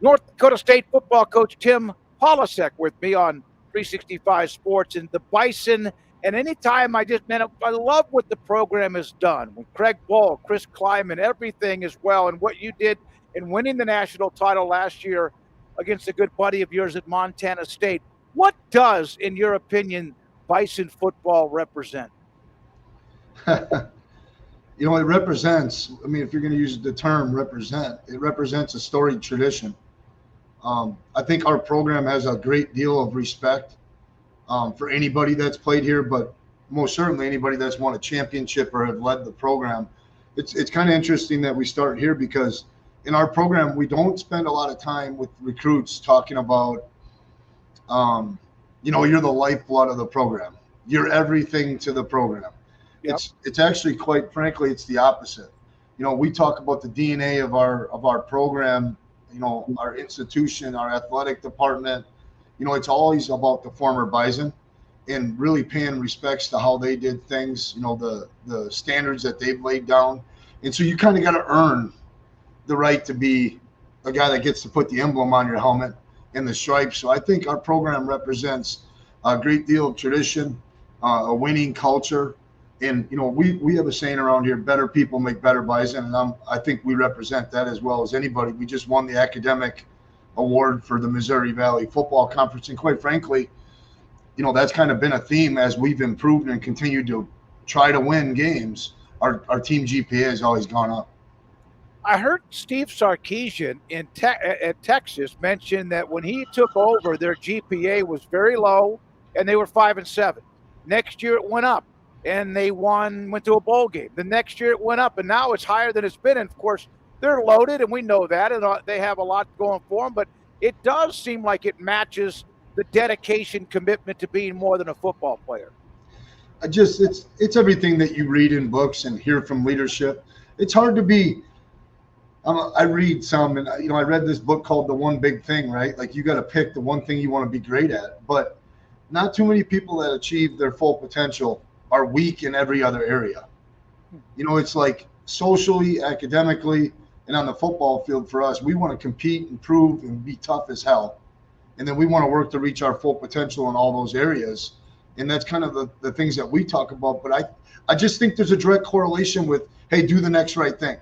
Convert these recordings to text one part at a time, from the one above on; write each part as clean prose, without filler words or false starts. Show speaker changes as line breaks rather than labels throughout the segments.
North Dakota State football coach Tim Polasek with me on 365 Sports and the Bison. And anytime I love what the program has done. With Craig Bohl, Chris Klieman, everything as well, and what you did in winning the national title last year against a good buddy of yours at Montana State. What does, in your opinion, Bison football represent?
It represents, if you're going to use the term represent, it represents a storied tradition. I think our program has a great deal of respect for anybody that's played here, but most certainly anybody that's won a championship or have led the program. It's kind of interesting that we start here because in our program, we don't spend a lot of time with recruits talking about, you're the lifeblood of the program. You're everything to the program. Yep. It's actually, quite frankly, it's the opposite. We talk about the DNA of our program, our institution, our athletic department. It's always about the former Bison and really paying respects to how they did things, the standards that they've laid down. And so you kind of got to earn the right to be a guy that gets to put the emblem on your helmet and the stripes. So I think our program represents a great deal of tradition, a winning culture. And, we have a saying around here, better people make better Bison. And I think we represent that as well as anybody. We just won the academic award for the Missouri Valley Football Conference. And quite frankly, that's kind of been a theme as we've improved and continued to try to win games. Our team GPA has always gone up.
I heard Steve Sarkisian at Texas mention that when he took over, their GPA was very low and they were 5-7. Next year it went up. And they went to a bowl game. The next year it went up, and now it's higher than it's been. And, of course, they're loaded, and we know that, and they have a lot going for them. But it does seem like it matches the dedication, commitment to being more than a football player.
It's everything that you read in books and hear from leadership. It's hard to be I read some, and, I read this book called The One Big Thing, right? Like, you got to pick the one thing you want to be great at. But not too many people that achieve their full potential are weak in every other area. It's like socially, academically, and on the football field for us, we want to compete and prove and be tough as hell. And then we want to work to reach our full potential in all those areas. And that's kind of the things that we talk about. But I just think there's a direct correlation with, hey, do the next right thing.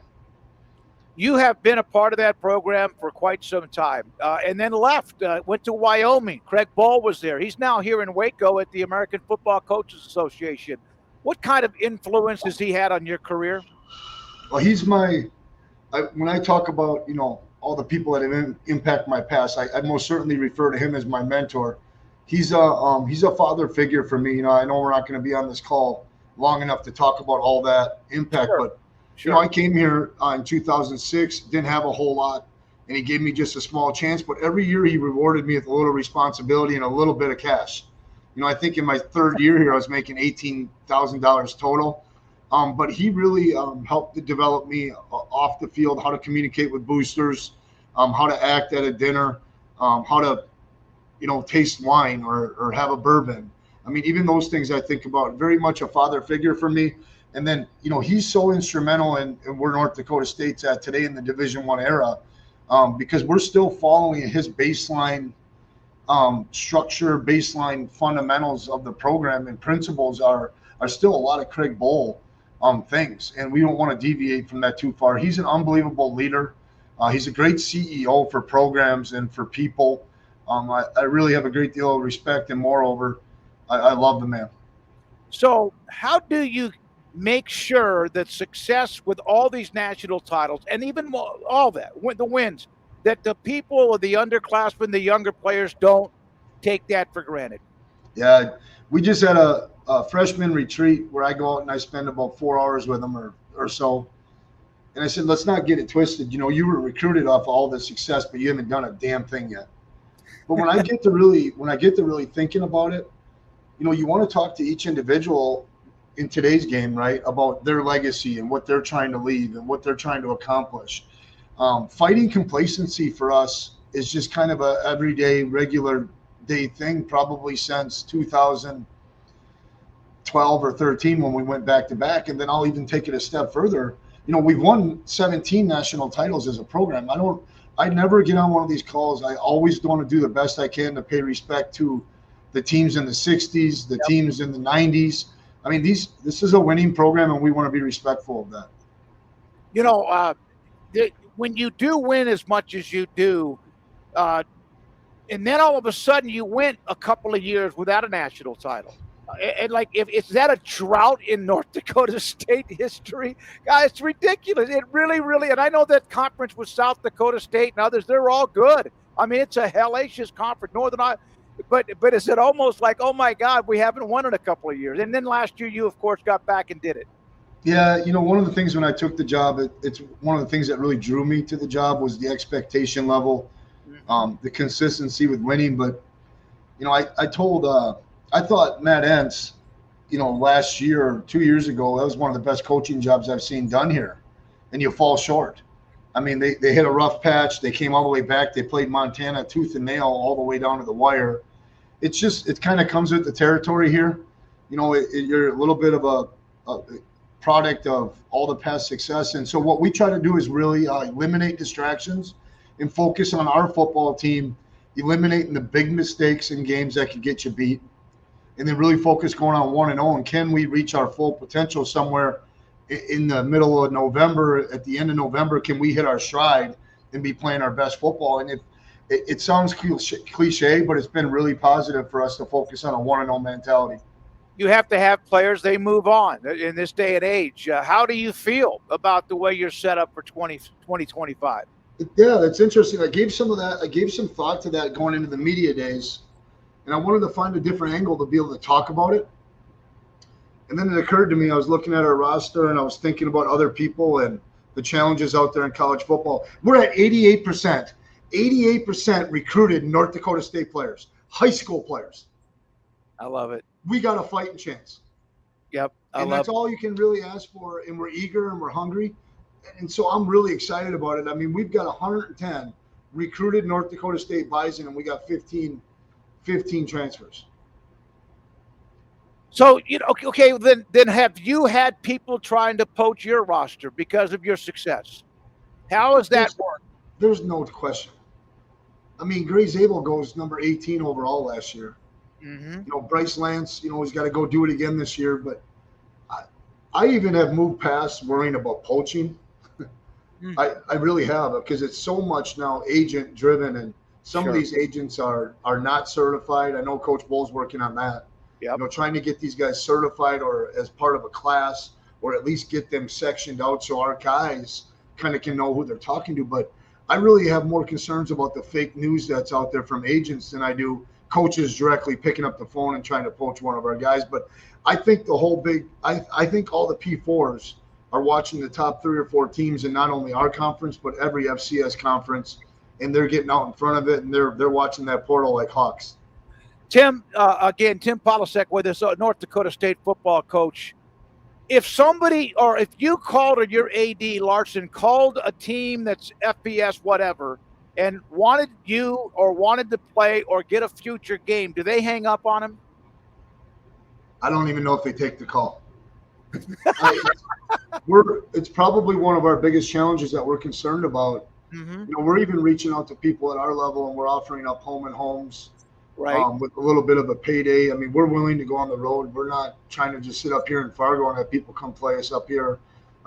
You have been a part of that program for quite some time, and then left, went to Wyoming. Craig Bohl was there. He's now here in Waco at the American Football Coaches Association. What kind of influence has he had on your career?
Well, when I talk about, all the people that have impacted my past, I most certainly refer to him as my mentor. He's a father figure for me. I know we're not going to be on this call long enough to talk about all that impact,
sure.
But I came here in 2006, didn't have a whole lot, and he gave me just a small chance. But every year he rewarded me with a little responsibility and a little bit of cash. I think in my third year here, I was making $18,000 total. But he really helped to develop me off the field, how to communicate with boosters, how to act at a dinner, how to, taste wine or have a bourbon. Even those things I think about. Very much a father figure for me. And then, he's so instrumental in where North Dakota State's at today in the Division I era, because we're still following his baseline structure, baseline fundamentals of the program, and principles are still a lot of Craig Bohl things. And we don't want to deviate from that too far. He's an unbelievable leader. He's a great CEO for programs and for people. I really have a great deal of respect, and moreover, I love the man.
So how do you make sure that success with all these national titles and even more, all that, the wins, that the people or the underclassmen, the younger players don't take that for granted?
Yeah, we just had a freshman retreat where I go out and I spend about 4 hours with them or so. And I said, let's not get it twisted. You were recruited off all the success, but you haven't done a damn thing yet. But when I get to really thinking about it, you want to talk to each individual in today's game, right, about their legacy and what they're trying to leave and what they're trying to accomplish. Fighting complacency for us is just kind of a everyday, regular day thing, probably since 2012 or 13 when we went back to back. And then I'll even take it a step further. We've won 17 national titles as a program. I I never get on one of these calls. I always want to do the best I can to pay respect to the teams in the 60s, the teams in the 90s. I mean, this is a winning program, and we want to be respectful of that.
You know, when you do win as much as you do, and then all of a sudden you went a couple of years without a national title. And like, if is that a drought in North Dakota State history? Guys, it's ridiculous. It really, really, and I know that conference with South Dakota State and others, they're all good. I mean, it's a hellacious conference, but is it almost like, oh my God, we haven't won in a couple of years? And then last year, you of course got back and did it.
Yeah, one of the things when I took the job, it's one of the things that really drew me to the job was the expectation level, the consistency with winning. But I thought Matt Entz, last year or 2 years ago, that was one of the best coaching jobs I've seen done here, and you fall short. I mean, they hit a rough patch. They came all the way back. They played Montana tooth and nail all the way down to the wire. It's just, it kind of comes with the territory here. You're a little bit of a product of all the past success. And so what we try to do is really eliminate distractions and focus on our football team, eliminating the big mistakes in games that could get you beat, and then really focus going on 1-0. And can we reach our full potential somewhere in the middle of November, at the end of November? Can we hit our stride and be playing our best football? And it sounds cliche, but it's been really positive for us to focus on a 1-0 mentality.
You have to have players, they move on in this day and age. How do you feel about the way you're set up for 2025?
Yeah, that's interesting. I gave some thought to that going into the media days, and I wanted to find a different angle to be able to talk about it. And then it occurred to me, I was looking at our roster and I was thinking about other people and the challenges out there in college football. We're at 88% recruited North Dakota State players, high school players.
I love it.
We got a fighting chance.
Yep.
And that's all you can really ask for. And we're eager and we're hungry. And so I'm really excited about it. I mean, we've got 110 recruited North Dakota State Bison, and we got 15 transfers.
So, okay, then have you had people trying to poach your roster because of your success? How has that worked?
There's no question. I mean, Gray Zabel goes number 18 overall last year.
Mm-hmm.
Bryce Lance, he's got to go do it again this year. But I even have moved past worrying about poaching. I really have, because it's so much now agent driven, and some of these agents are not certified. I know Coach Bohl's working on that.
Yep.
Trying to get these guys certified or as part of a class, or at least get them sectioned out so our guys kind of can know who they're talking to. But I really have more concerns about the fake news that's out there from agents than I do coaches directly picking up the phone and trying to poach one of our guys. But I think I think all the P4s are watching the top 3 or 4 teams in not only our conference, but every FCS conference, and they're getting out in front of it, and they're watching that portal like hawks.
Tim, again, Tim Polasek with us, North Dakota State football coach. If somebody, or if you called, or your AD, Larson, called a team that's FBS, whatever, and wanted you or wanted to play or get a future game, do they hang up on him?
I don't even know if they take the call. It's probably one of our biggest challenges that we're concerned about.
Mm-hmm.
We're even reaching out to people at our level, and we're offering up home and homes.
Right.
With a little bit of a payday. I mean, we're willing to go on the road. We're not trying to just sit up here in Fargo and have people come play us up here.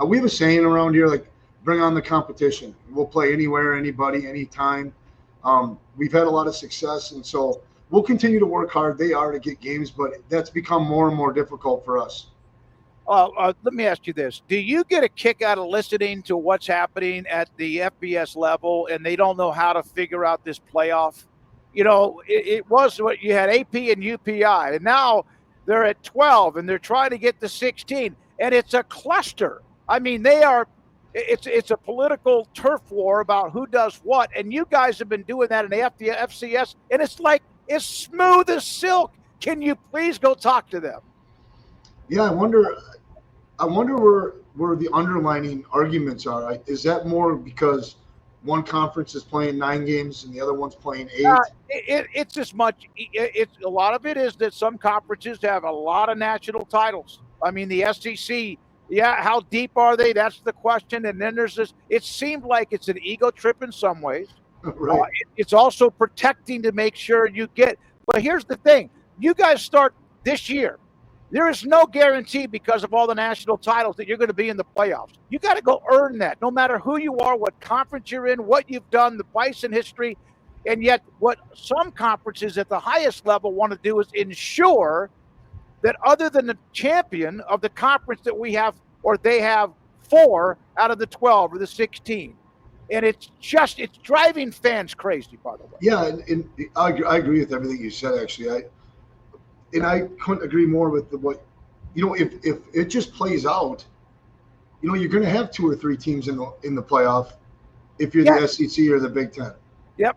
We have a saying around here, like, bring on the competition. We'll play anywhere, anybody, anytime. We've had a lot of success, and so we'll continue to work hard. They are to get games, but that's become more and more difficult for us.
Let me ask you this. Do you get a kick out of listening to what's happening at the FBS level, and they don't know how to figure out this playoff? It was what you had, AP and UPI, and now they're at 12 and they're trying to get to 16, and it's a cluster. I mean, it's a political turf war about who does what, and you guys have been doing that in the FCS, and it's like, it's smooth as silk. Can you please go talk to them?
Yeah, I wonder where the underlining arguments are. Is that more because one conference is playing 9 games and the other one's playing 8?
It's as much. It's a lot of it is that some conferences have a lot of national titles. I mean, the SEC. Yeah, how deep are they? That's the question. And then there's this. It seemed like it's an ego trip in some ways,
Right.
It's also protecting to make sure you get. But here's the thing: you guys start this year. There is no guarantee because of all the national titles that you're going to be in the playoffs. You got to go earn that, no matter who you are, what conference you're in, what you've done, the Bison history. And yet, what some conferences at the highest level want to do is ensure that other than the champion of the conference that we have, or they have 4 out of the 12 or the 16. And it's driving fans crazy, by the way.
Yeah, and I agree with everything you said. Actually, I couldn't agree more with if it just plays out, you're going to have 2 or 3 teams in the playoff if you're the SEC or the Big Ten.
Yep.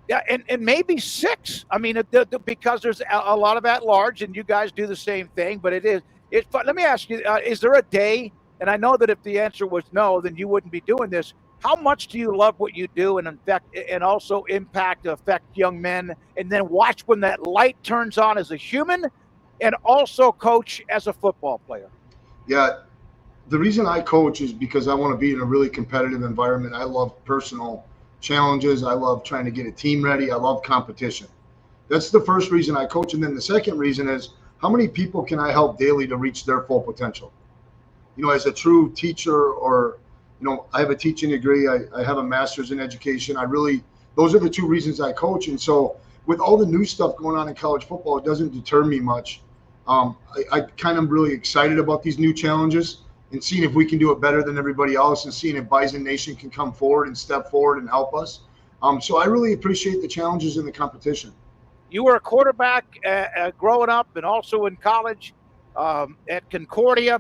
Yeah, and maybe 6. I mean, because there's a lot of at large, and you guys do the same thing. But it's fun. Let me ask you: is there a day? And I know that if the answer was no, then you wouldn't be doing this. How much do you love what you do, and also affect young men, and then watch when that light turns on as a human, and also coach as a football player?
Yeah, the reason I coach is because I want to be in a really competitive environment. I love personal challenges. I love trying to get a team ready. I love competition. That's the first reason I coach. And then the second reason is, how many people can I help daily to reach their full potential? As a true teacher, or, I have a teaching degree. I have a master's in education. Those are the 2 reasons I coach. And so with all the new stuff going on in college football, it doesn't deter me much. I kind of really excited about these new challenges and seeing if we can do it better than everybody else, and seeing if Bison Nation can come forward and step forward and help us. So I really appreciate the challenges and the competition.
You were a quarterback growing up and also in college at Concordia.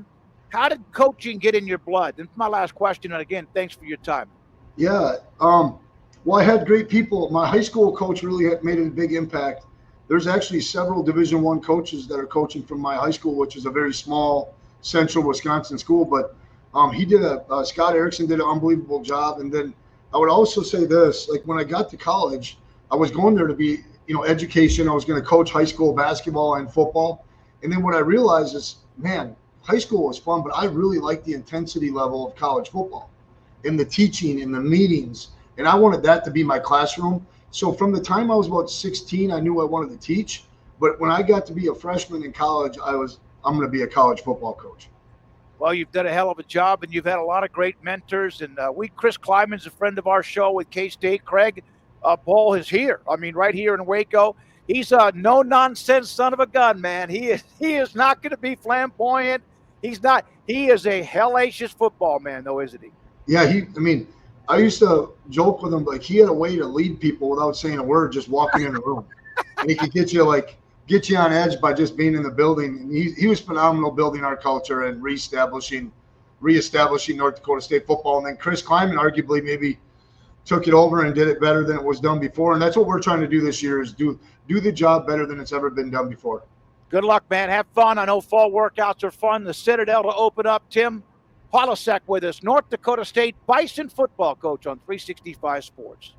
How did coaching get in your blood? That's my last question. And again, thanks for your time.
Yeah. Well, I had great people. My high school coach really made a big impact. There's actually several Division I coaches that are coaching from my high school, which is a very small central Wisconsin school. But Scott Erickson did an unbelievable job. And then I would also say this, like when I got to college, I was going there to be, education. I was going to coach high school basketball and football. And then what I realized is, man, high school was fun, but I really liked the intensity level of college football and the teaching and the meetings. And I wanted that to be my classroom. So from the time I was about 16, I knew I wanted to teach. But when I got to be a freshman in college, I'm going to be a college football coach.
Well, you've done a hell of a job, and you've had a lot of great mentors. And Chris Klieman's a friend of our show with K-State. Craig Bohl is here. I mean, right here in Waco. He's a no-nonsense son of a gun, man. He is not going to be flamboyant. He's not. He is a hellacious football man, though, isn't he?
Yeah, I used to joke with him, like he had a way to lead people without saying a word, just walking in the room. And he could get you on edge by just being in the building. And he was phenomenal building our culture and reestablishing North Dakota State football. And then Chris Klieman arguably maybe took it over and did it better than it was done before. And that's what we're trying to do this year, is do the job better than it's ever been done before.
Good luck, man. Have fun. I know fall workouts are fun. The Citadel to open up. Tim Polasek with us, North Dakota State Bison football coach on 365 Sports.